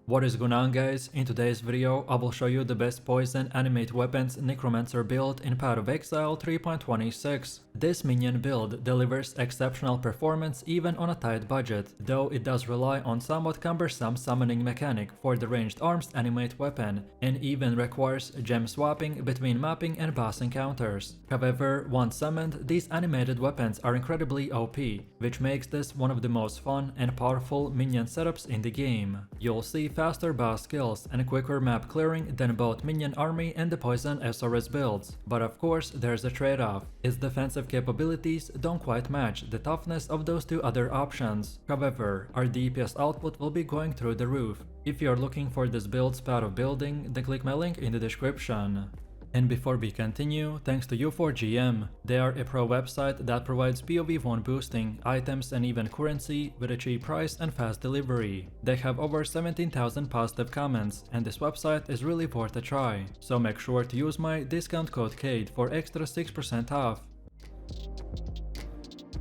What is going on, guys? In today's video, I will show you the best poison animate weapons necromancer build in Path of Exile 3.26. This minion build delivers exceptional performance even on a tight budget, though it does rely on somewhat cumbersome summoning mechanic for the ranged arms animate weapon, and even requires gem swapping between mapping and boss encounters. However, once summoned, these animated weapons are incredibly OP, which makes this one of the most fun and powerful minion setups in the game. You'll see faster boss kills and quicker map clearing than both minion army and the poison SRS builds, but of course there's a trade-off. Its defensive capabilities don't quite match the toughness of those two other options. However, our DPS output will be going through the roof. If you're looking for this build's path of building, then click my link in the description. And before we continue, thanks to U4GM. They are a pro website that provides PoE1 boosting, items and even currency with a cheap price and fast delivery. They have over 17,000 positive comments, and this website is really worth a try. So make sure to use my discount code KADE for extra 6% off.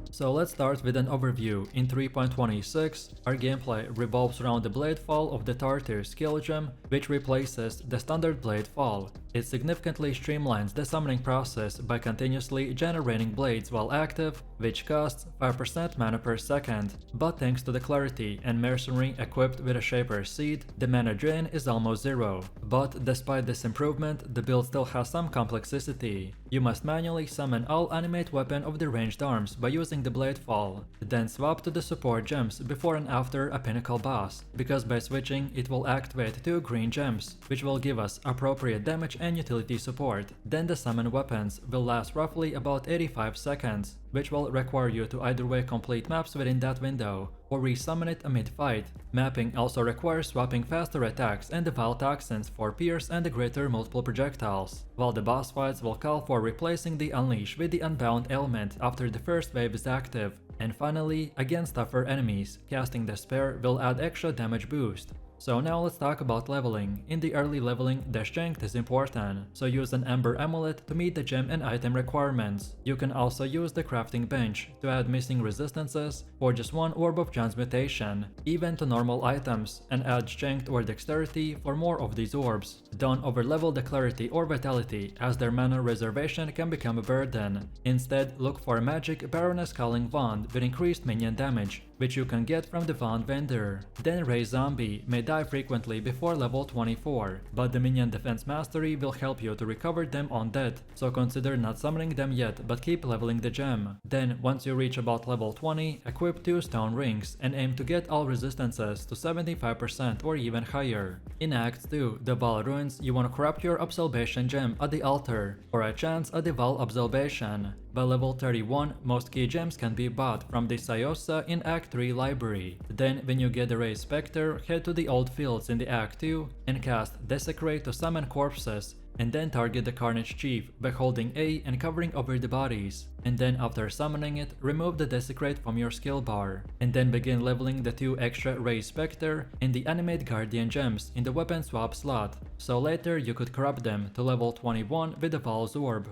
So let's start with an overview. In 3.26, our gameplay revolves around the Blade Fall of the Tartar skill gem, which replaces the standard Blade Fall. It significantly streamlines the summoning process by continuously generating blades while active, which costs 5% mana per second. But thanks to the Clarity and Mercenary equipped with a Shaper Seed, the mana drain is almost zero. But despite this improvement, the build still has some complexity. You must manually summon all animate weapon of the ranged arms by using the Blade Fall, then swap to the support gems before and after a pinnacle boss, because by switching it will activate 2 green gems, which will give us appropriate damage and utility support. Then the summon weapons will last roughly about 85 seconds, which will require you to either way complete maps within that window, or resummon it mid-fight. Mapping also requires swapping faster attacks and the Vile Toxins for Pierce and the greater multiple projectiles, while the boss fights will call for replacing the Unleash with the Unbound element after the first wave is active. And finally, against tougher enemies, casting Despair will add extra damage boost. So now let's talk about leveling. In the early leveling, the strength is important, so use an Ember Amulet to meet the gem and item requirements. You can also use the crafting bench to add missing resistances or just one Orb of Transmutation, even to normal items, and add strength or dexterity for more of these orbs. Don't overlevel the Clarity or Vitality, as their mana reservation can become a burden. Instead, look for a magic Baroness Calling Wand with increased minion damage, which you can get from the Wand vendor. Then Ray Zombie may die frequently before level 24, but the minion defense mastery will help you to recover them on death, so consider not summoning them yet but keep leveling the gem. Then once you reach about level 20, equip 2 stone rings and aim to get all resistances to 75% or even higher. In Act 2, the Val Ruins, you want to corrupt your Absolvation gem at the altar, for a chance at the Val Absolvation. By level 31, most key gems can be bought from the Sayosa in Act 3 library. Then when you get the Ray Spectre, head to the old fields in the Act 2 and cast Desecrate to summon corpses, and then target the Carnage Chief by holding A and covering over the bodies. And then after summoning it, remove the Desecrate from your skill bar, and then begin leveling the 2 extra Ray Spectre and the Animate Guardian gems in the weapon swap slot, so later you could corrupt them to level 21 with the Val's Orb.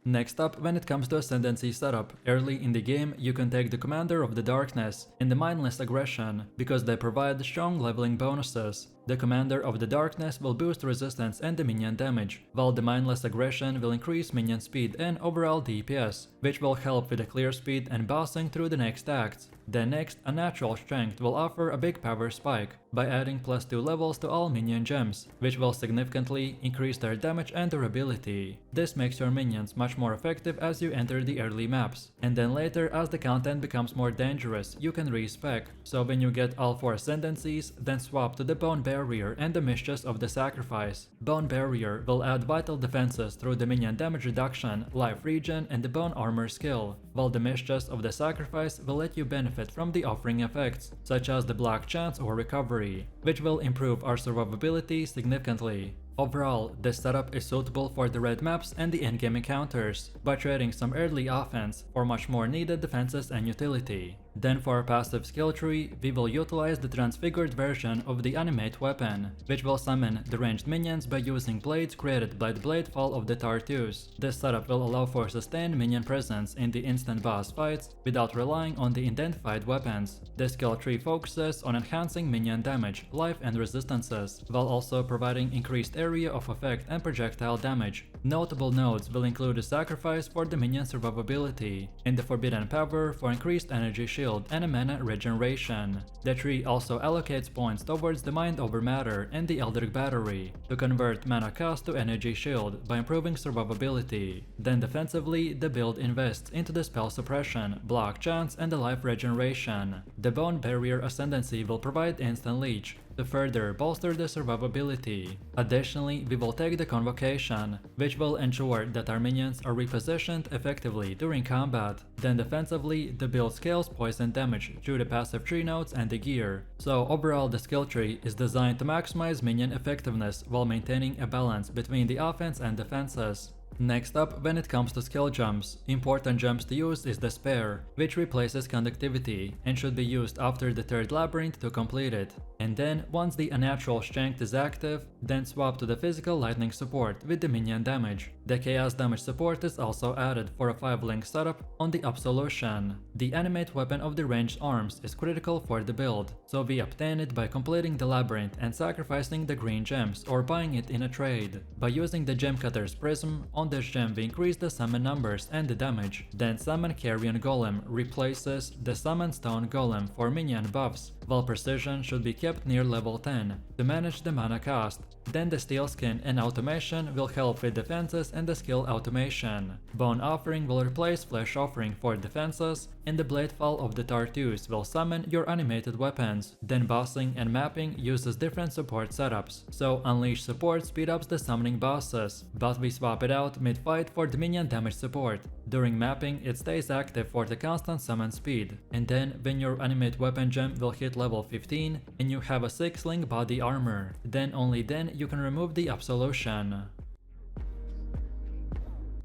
Next up, when it comes to Ascendancy setup, early in the game you can take the Commander of the Darkness and the Mindless Aggression, because they provide strong leveling bonuses. The Commander of the Darkness will boost resistance and the minion damage, while the Mindless Aggression will increase minion speed and overall DPS, which will help with the clear speed and bossing through the next acts. Then next, a Natural Strength will offer a big power spike by adding +2 levels to all minion gems, which will significantly increase their damage and durability. This makes your minions much more effective as you enter the early maps, and then later as the content becomes more dangerous you can respec, so when you get all 4 Ascendancies, then swap to the Bone Barrier and the Mistress of the Sacrifice. Bone Barrier will add vital defenses through the minion damage reduction, life regen and the Bone Armor skill, while the Mistress of the Sacrifice will let you benefit from the offering effects, such as the Black Chance or Recovery, which will improve our survivability significantly. Overall, this setup is suitable for the red maps and the endgame encounters, by trading some early offense for much more needed defenses and utility. Then for our passive skill tree, we will utilize the transfigured version of the Animate weapon, which will summon the ranged minions by using blades created by the Bladefall of the Tartus. This setup will allow for sustained minion presence in the instant boss fights without relying on the identified weapons. This skill tree focuses on enhancing minion damage, life and resistances, while also providing increased area of effect and projectile damage. Notable nodes will include a sacrifice for the minion survivability, and the Forbidden Power for increased energy shield and a mana regeneration. The tree also allocates points towards the Mind over Matter and the Eldritch Battery to convert mana cost to energy shield by improving survivability. Then defensively, the build invests into the spell suppression, block chance and the life regeneration. The Bone Barrier Ascendancy will provide instant leech to further bolster the survivability. Additionally, we will take the Convocation, which will ensure that our minions are repositioned effectively during combat. Then defensively, the build scales poison damage through the passive tree nodes and the gear. So overall, the skill tree is designed to maximize minion effectiveness while maintaining a balance between the offense and defenses. Next up, when it comes to skill jumps, important jumps to use is the Spare, which replaces Conductivity and should be used after the third labyrinth to complete it. And then, once the Unnatural Strength is active, then swap to the Physical Lightning support with the minion damage. The Chaos Damage support is also added for a 5-link setup on the Absolution. The Animate Weapon of the Ranged Arms is critical for the build, so we obtain it by completing the labyrinth and sacrificing the green gems or buying it in a trade. By using the Gem Cutter's Prism, on this gem we increase the summon numbers and the damage. Then Summon Carrion Golem replaces the Summon Stone Golem for minion buffs, while Precision should be kept near level 10 to manage the mana cost. Then the Steel Skin and Automation will help with defenses and the skill automation. Bone Offering will replace Flesh Offering for defenses, and the Bladefall of the Tartus will summon your animated weapons. Then Bossing and Mapping uses different support setups, so Unleash support speed ups the summoning bosses, but we swap it out mid-fight for the minion damage support. During Mapping, it stays active for the constant summon speed. And then when your Animate Weapon gem will hit level 15 and you have a 6-link body armor, then only then you can remove the Absolution.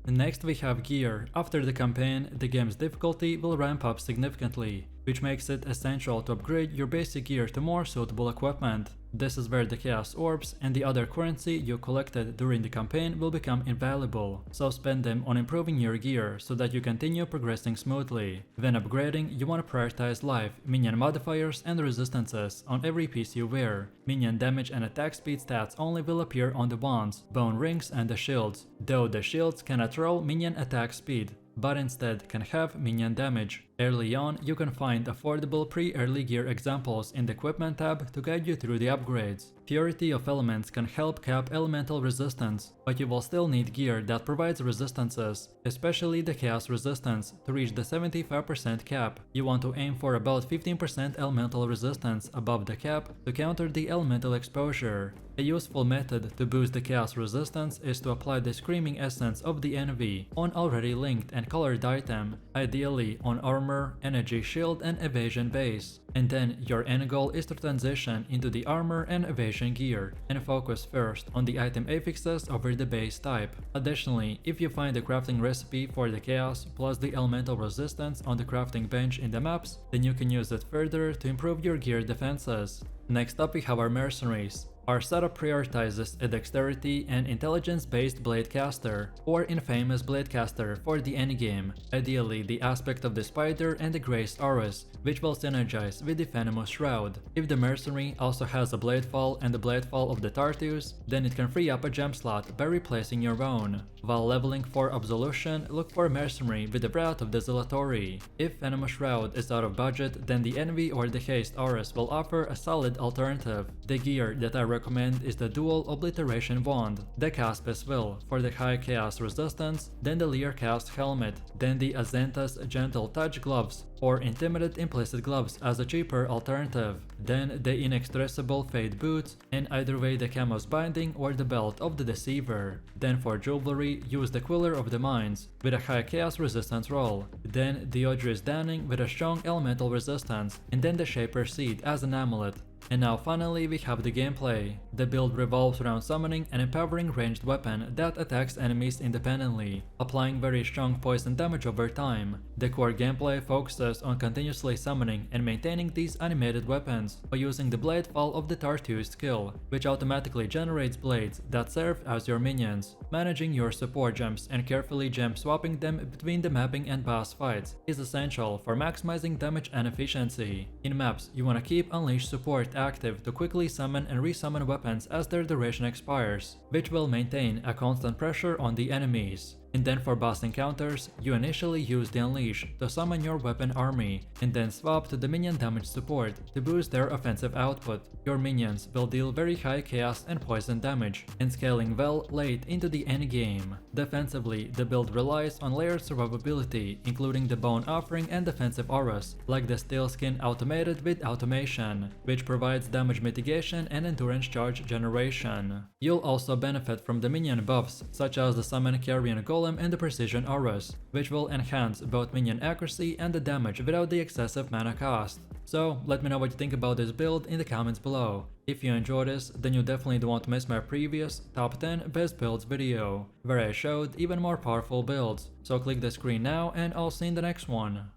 Next we have gear. After the campaign, the game's difficulty will ramp up significantly, which makes it essential to upgrade your basic gear to more suitable equipment. This is where the Chaos Orbs and the other currency you collected during the campaign will become invaluable, so spend them on improving your gear so that you continue progressing smoothly. When upgrading, you want to prioritize life, minion modifiers and resistances on every piece you wear. Minion damage and attack speed stats only will appear on the wands, bone rings and the shields, though the shields cannot roll minion attack speed, but instead can have minion damage. Early on, you can find affordable pre-early gear examples in the Equipment tab to guide you through the upgrades. Purity of Elements can help cap elemental resistance, but you will still need gear that provides resistances, especially the Chaos Resistance. To reach the 75% cap, you want to aim for about 15% elemental resistance above the cap to counter the elemental exposure. A useful method to boost the Chaos Resistance is to apply the Screaming Essence of the Envy on already linked and colored item, ideally on armor, energy shield and evasion base. And then your end goal is to transition into the armor and evasion gear and focus first on the item affixes over the base type. Additionally, if you find the crafting recipe for the Chaos plus the elemental resistance on the crafting bench in the maps, then you can use it further to improve your gear defenses. Next up we have our Mercenaries. Our setup prioritizes a dexterity and intelligence-based Bladecaster, or infamous Bladecaster for the endgame, ideally the aspect of the Spider and the Graced Aurus, which will synergize with the Venomous Shroud. If the Mercenary also has a Bladefall and the Bladefall of the Tartus, then it can free up a gem slot by replacing your own. While leveling for Absolution, look for a Mercenary with the Wrath of the Zealatory. If Venomous Shroud is out of budget, then the Envy or the Haste Aurus will offer a solid alternative. The gear that I recommend is the Dual Obliteration Wand, the Caspis Will for the high chaos resistance, then the Lear Cast Helmet, then the Azenta's Gentle Touch Gloves or Intimidate Implicit Gloves as a cheaper alternative, then the Inexpressible Fade Boots, and either way the Camo's Binding or the Belt of the Deceiver. Then for jewelry, use the Quiller of the Mines with a high chaos resistance roll, then the Odris Danning with a strong elemental resistance, and then the Shaper Seed as an amulet. And now finally we have the gameplay. The build revolves around summoning an empowering ranged weapon that attacks enemies independently, applying very strong poison damage over time. The core gameplay focuses on continuously summoning and maintaining these animated weapons by using the Blade Fall of the Tartu skill, which automatically generates blades that serve as your minions. Managing your support gems and carefully gem swapping them between the mapping and boss fights is essential for maximizing damage and efficiency. In maps, you want to keep Unleash support active to quickly summon and resummon weapons as their duration expires, which will maintain a constant pressure on the enemies. And then for boss encounters, you initially use the Unleash to summon your weapon army, and then swap to the minion damage support to boost their offensive output. Your minions will deal very high chaos and poison damage, and scaling well late into the endgame. Defensively, the build relies on layered survivability, including the Bone Offering and defensive auras, like the Steel Skin automated with automation, which provides damage mitigation and endurance charge generation. You'll also benefit from the minion buffs, such as the Summon Carrion Golem and the Precision auras, which will enhance both minion accuracy and the damage without the excessive mana cost. So let me know what you think about this build in the comments below. If you enjoyed this, then you definitely don't want to miss my previous top 10 best builds video, where I showed even more powerful builds. So click the screen now and I'll see you in the next one.